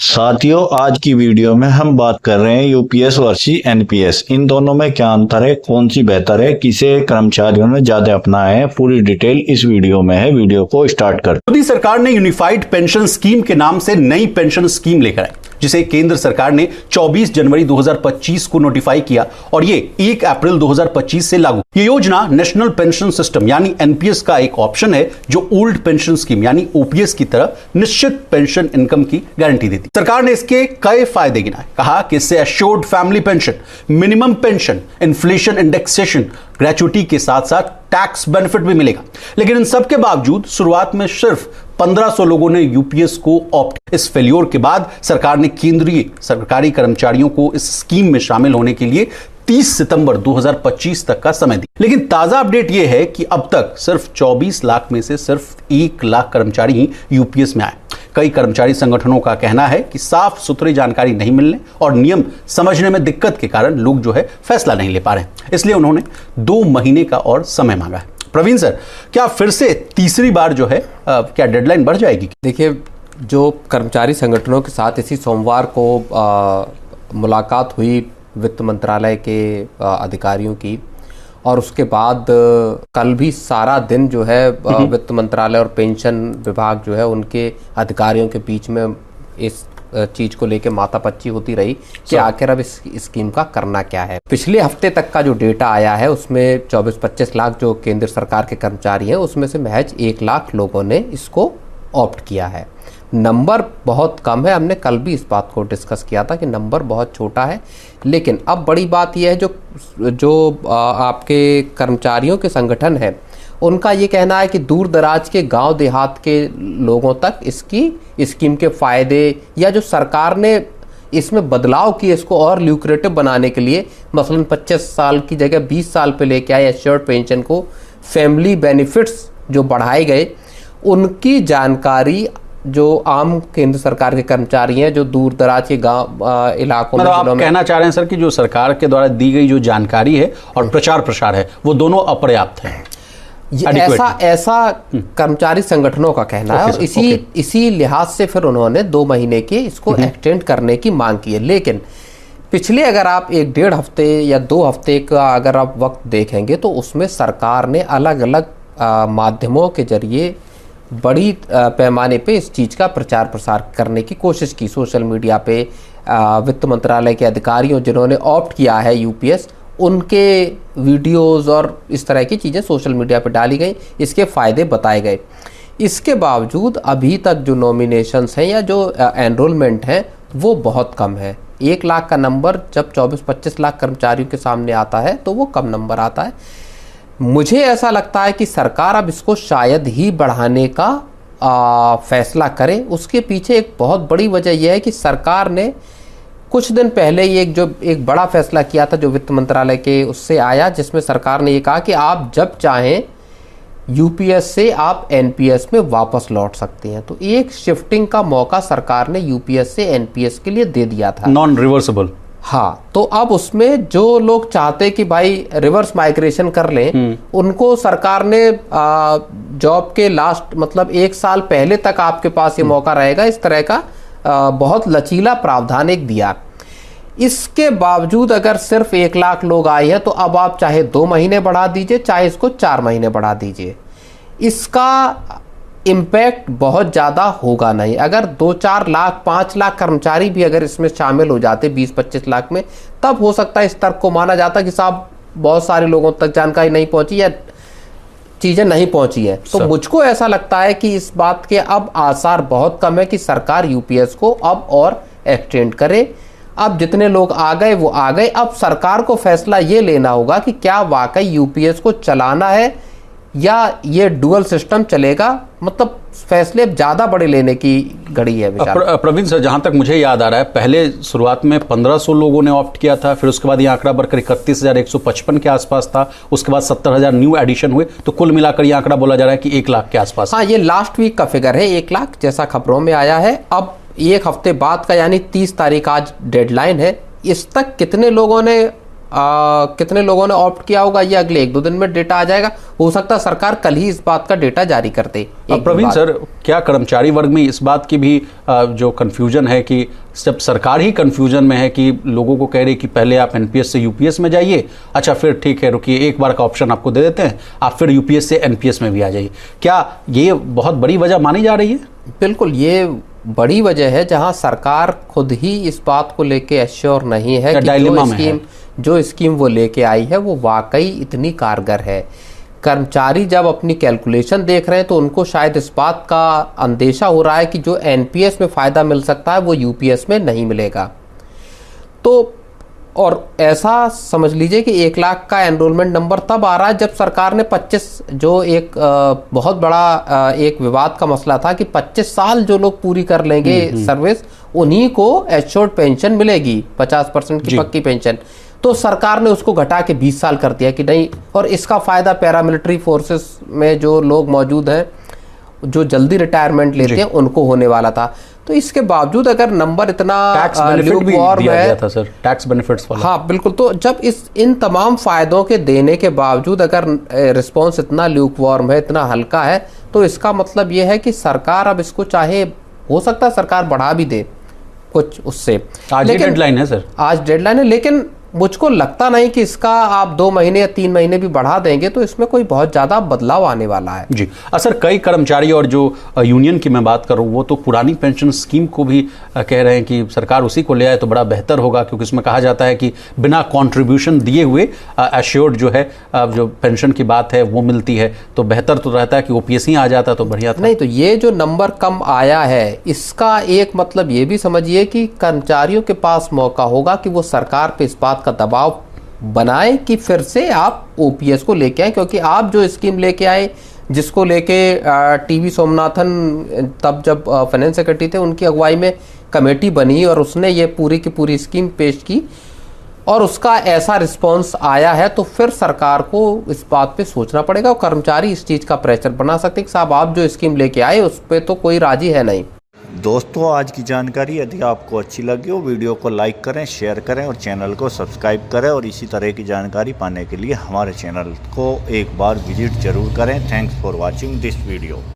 साथियों, आज की वीडियो में हम बात कर रहे हैं यूपीएस वर्सेस एनपीएस। इन दोनों में क्या अंतर है, कौन सी बेहतर है, किसे कर्मचारियों ने ज्यादा अपनाया है, पूरी डिटेल इस वीडियो में है। वीडियो को स्टार्ट कर। मोदी सरकार ने यूनिफाइड पेंशन स्कीम के नाम से नई पेंशन स्कीम लेकर आई, जिसे केंद्र सरकार ने 24 जनवरी 2025 को नोटिफाई किया और ये 1 अप्रैल 2025 से लागू। ये योजना नेशनल पेंशन सिस्टम यानी एनपीएस का एक ऑप्शन है जो ओल्ड पेंशन स्कीम यानी ओपीएस की तरह निश्चित पेंशन इनकम की गारंटी देती। सरकार ने इसके कई फायदे गिनाए, कहा कि इससे assured family pension, minimum pension, inflation indexation, gratuity के साथ साथ टैक्स बेनिफिट भी मिलेगा। लेकिन इन सब के बावजूद शुरुआत में सिर्फ 1500 लोगों ने यूपीएस को ऑप्ट। इस फेल्योर के बाद सरकार ने केंद्रीय सरकारी कर्मचारियों को इस स्कीम में शामिल होने के लिए 30 सितंबर 2025 तक का समय दिया। लेकिन ताजा अपडेट यह है कि अब तक सिर्फ 24 लाख में से सिर्फ 1 लाख कर्मचारी ही यूपीएस में आए। कई कर्मचारी संगठनों का कहना है कि साफ सुथरी जानकारी नहीं मिलने और नियम समझने में दिक्कत के कारण लोग जो है फैसला नहीं ले पा रहे हैं, इसलिए उन्होंने 2 महीने का और समय मांगा है। प्रवीण सर, क्या फिर से तीसरी बार जो है क्या डेडलाइन बढ़ जाएगी? देखिए, जो कर्मचारी संगठनों के साथ इसी सोमवार को मुलाकात हुई वित्त मंत्रालय के अधिकारियों की, और उसके बाद कल भी सारा दिन जो है वित्त मंत्रालय और पेंशन विभाग जो है उनके अधिकारियों के बीच में इस चीज को लेके माथापच्ची होती रही कि आखिर अब इस स्कीम का करना क्या है। पिछले हफ्ते तक का जो डेटा आया है उसमें 24-25 लाख जो केंद्र सरकार के कर्मचारी हैं उसमें से महज 1 लाख लोगों ने इसको ऑप्ट किया है। नंबर बहुत कम है, हमने कल भी इस बात को डिस्कस किया था कि नंबर बहुत छोटा है। लेकिन अब बड़ी बात यह है जो आपके कर्मचारियों के संगठन है उनका ये कहना है कि दूर दराज के गांव देहात के लोगों तक इसकी स्कीम के फायदे या जो सरकार ने इसमें बदलाव किए इसको और ल्यूक्रेटिव बनाने के लिए, मसलन 25 साल की जगह 20 साल पे लेके आए एश्योर्ड पेंशन को, फैमिली बेनिफिट्स जो बढ़ाए गए, उनकी जानकारी जो आम केंद्र सरकार के कर्मचारी हैं जो दूर दराज के गांव इलाकों में, आप कहना चाह रहे हैं सर कि जो सरकार के द्वारा दी गई जो जानकारी है और प्रचार प्रसार है वो दोनों अपर्याप्त है। ऐसा कर्मचारी संगठनों का कहना है और इसी लिहाज से फिर उन्होंने 2 महीने के इसको एक्सटेंड करने की मांग की है। लेकिन पिछले अगर आप 1-1.5 हफ्ते या 2 हफ्ते का अगर आप वक्त देखेंगे तो उसमें सरकार ने अलग अलग माध्यमों के जरिए बड़ी पैमाने पे इस चीज़ का प्रचार प्रसार करने की कोशिश की। सोशल मीडिया पे वित्त मंत्रालय के अधिकारियों जिन्होंने ऑप्ट किया है यूपीएस, उनके वीडियोस और इस तरह की चीज़ें सोशल मीडिया पे डाली गई, इसके फ़ायदे बताए गए। इसके बावजूद अभी तक जो नॉमिनेशंस हैं या जो एनरोलमेंट हैं वो बहुत कम है। 1 लाख का नंबर जब 24-25 लाख कर्मचारियों के सामने आता है तो वो कम नंबर आता है। मुझे ऐसा लगता है कि सरकार अब इसको शायद ही बढ़ाने का फैसला करे। उसके पीछे एक बहुत बड़ी वजह यह है कि सरकार ने कुछ दिन पहले ही एक बड़ा फैसला किया था जो वित्त मंत्रालय के उससे आया, जिसमें सरकार ने ये कहा कि आप जब चाहें यूपीएस से आप एनपीएस में वापस लौट सकते हैं। तो एक शिफ्टिंग का मौका सरकार ने यूपीएस से एनपीएस के लिए दे दिया था, नॉन रिवर्सिबल। हाँ, तो अब उसमें जो लोग चाहते कि भाई रिवर्स माइग्रेशन कर लें, उनको सरकार ने जॉब के लास्ट मतलब 1 साल पहले तक आपके पास ये मौका रहेगा, इस तरह का बहुत लचीला प्रावधान एक दिया। इसके बावजूद अगर सिर्फ 1 लाख लोग आए हैं तो अब आप चाहे 2 महीने बढ़ा दीजिए, चाहे इसको 4 महीने बढ़ा दीजिए, इसका इम्पैक्ट बहुत ज़्यादा होगा नहीं। अगर 2-4 लाख 5 लाख कर्मचारी भी अगर इसमें शामिल हो जाते 20-25 लाख में, तब हो सकता है इस तर्क को माना जाता कि साहब बहुत सारे लोगों तक जानकारी नहीं पहुंची या चीज़ें नहीं पहुंची हैं। तो मुझको ऐसा लगता है कि इस बात के अब आसार बहुत कम है कि सरकार यूपीएस को अब और एक्सटेंड करे। अब जितने लोग आ गए वो आ गए। अब सरकार को फैसला ये लेना होगा कि क्या वाकई यूपीएस को चलाना है या ये डुअल सिस्टम चलेगा। मतलब फैसले अब ज्यादा बड़े लेने की घड़ी है। प्रवीण सर, जहां तक मुझे याद आ रहा है, पहले शुरुआत में 1500 लोगों ने ऑप्ट किया था, फिर उसके बाद ये आंकड़ा बढ़कर 31,155 के आसपास था, उसके बाद 70,000 न्यू एडिशन हुए, तो कुल मिलाकर ये आंकड़ा बोला जा रहा है कि 1 लाख के आसपास। हाँ, ये लास्ट वीक का फिगर है 1 लाख जैसा खबरों में आया है। अब 1 हफ्ते बाद का यानी 30 तारीख आज डेडलाइन है। इस तक कितने लोगों ने कितने लोगों ने ऑप्ट किया होगा, ये अगले 1-2 दिन में डेटा आ जाएगा। हो सकता है सरकार कल ही इस बात का डेटा जारी कर दे। प्रवीण सर, क्या कर्मचारी वर्ग में इस बात की भी जो कंफ्यूजन है कि जब सरकार ही कंफ्यूजन में है कि लोगों को कह रही कि पहले आप एनपीएस से यूपीएस में जाइए, अच्छा फिर ठीक है रुकिए, एक बार का ऑप्शन आपको दे देते हैं, आप फिर यूपीएस से एनपीएस में भी आ जाइए, क्या ये बहुत बड़ी वजह मानी जा रही है? बिल्कुल, ये बड़ी वजह है जहां सरकार खुद ही इस बात को लेके एश्योर नहीं है कि जो स्कीम वो लेके आई है वो वाकई इतनी कारगर है। कर्मचारी जब अपनी कैलकुलेशन देख रहे हैं तो उनको शायद इस बात का अंदेशा हो रहा है कि जो एनपीएस में फ़ायदा मिल सकता है वो यूपीएस में नहीं मिलेगा। तो और ऐसा समझ लीजिए कि 1 लाख का एनरोलमेंट नंबर तब आ रहा है जब सरकार ने 25, जो एक बहुत बड़ा एक विवाद का मसला था कि 25 साल जो लोग पूरी कर लेंगे सर्विस, उन्हीं को एश्योर्ड पेंशन मिलेगी, 50% की पक्की पेंशन। तो सरकार ने उसको घटा के 20 साल कर दिया कि नहीं, और इसका फ़ायदा पैरामिलिट्री फोर्सेस में जो लोग मौजूद हैं जो जल्दी रिटायरमेंट लेते हैं उनको होने वाला था। तो इसके बावजूद अगर नंबर इतना टैक्स बेनिफिट भी दिया गया था सर, टैक्स बेनिफिट्स वाला। हाँ बिल्कुल, तो जब इन तमाम फायदों के देने के बावजूद अगर रिस्पॉन्स इतना ल्यूकवार्म है, इतना हल्का है, तो इसका मतलब ये है कि सरकार अब इसको चाहे, हो सकता है सरकार बढ़ा भी दे कुछ उससे। आज डेडलाइन है सर, आज डेडलाइन है, लेकिन मुझको लगता नहीं कि इसका आप 2 महीने या 3 महीने भी बढ़ा देंगे तो इसमें कोई बहुत ज़्यादा बदलाव आने वाला है। जी सर, कई कर्मचारी और जो यूनियन की मैं बात करूं वो तो पुरानी पेंशन स्कीम को भी कह रहे हैं कि सरकार उसी को ले आए तो बड़ा बेहतर होगा, क्योंकि इसमें कहा जाता है कि बिना कंट्रीब्यूशन दिए हुए एश्योर्ड जो है जो पेंशन की बात है वो मिलती है, तो बेहतर तो रहता है कि ओपीएस ही आ जाता तो बढ़िया था। नहीं, तो ये जो नंबर कम आया है इसका एक मतलब ये भी समझिए कि कर्मचारियों के पास मौका होगा कि वो सरकार पे इस बात का दबाव बनाए कि फिर से आप ओपीएस को लेके आए, क्योंकि आप जो स्कीम लेके आए, जिसको लेके टीवी सोमनाथन तब जब फाइनेंस सेक्रेटरी थे उनकी अगुवाई में कमेटी बनी और उसने ये पूरी की पूरी स्कीम पेश की और उसका ऐसा रिस्पांस आया है, तो फिर सरकार को इस बात पे सोचना पड़ेगा और कर्मचारी इस चीज़ का प्रेशर बना सकते हैं कि साहब आप जो स्कीम लेके आए उस पर तो कोई राजी है नहीं। दोस्तों, आज की जानकारी यदि आपको अच्छी लगी हो, वीडियो को लाइक करें, शेयर करें और चैनल को सब्सक्राइब करें, और इसी तरह की जानकारी पाने के लिए हमारे चैनल को एक बार विजिट जरूर करें। Thanks for watching this video.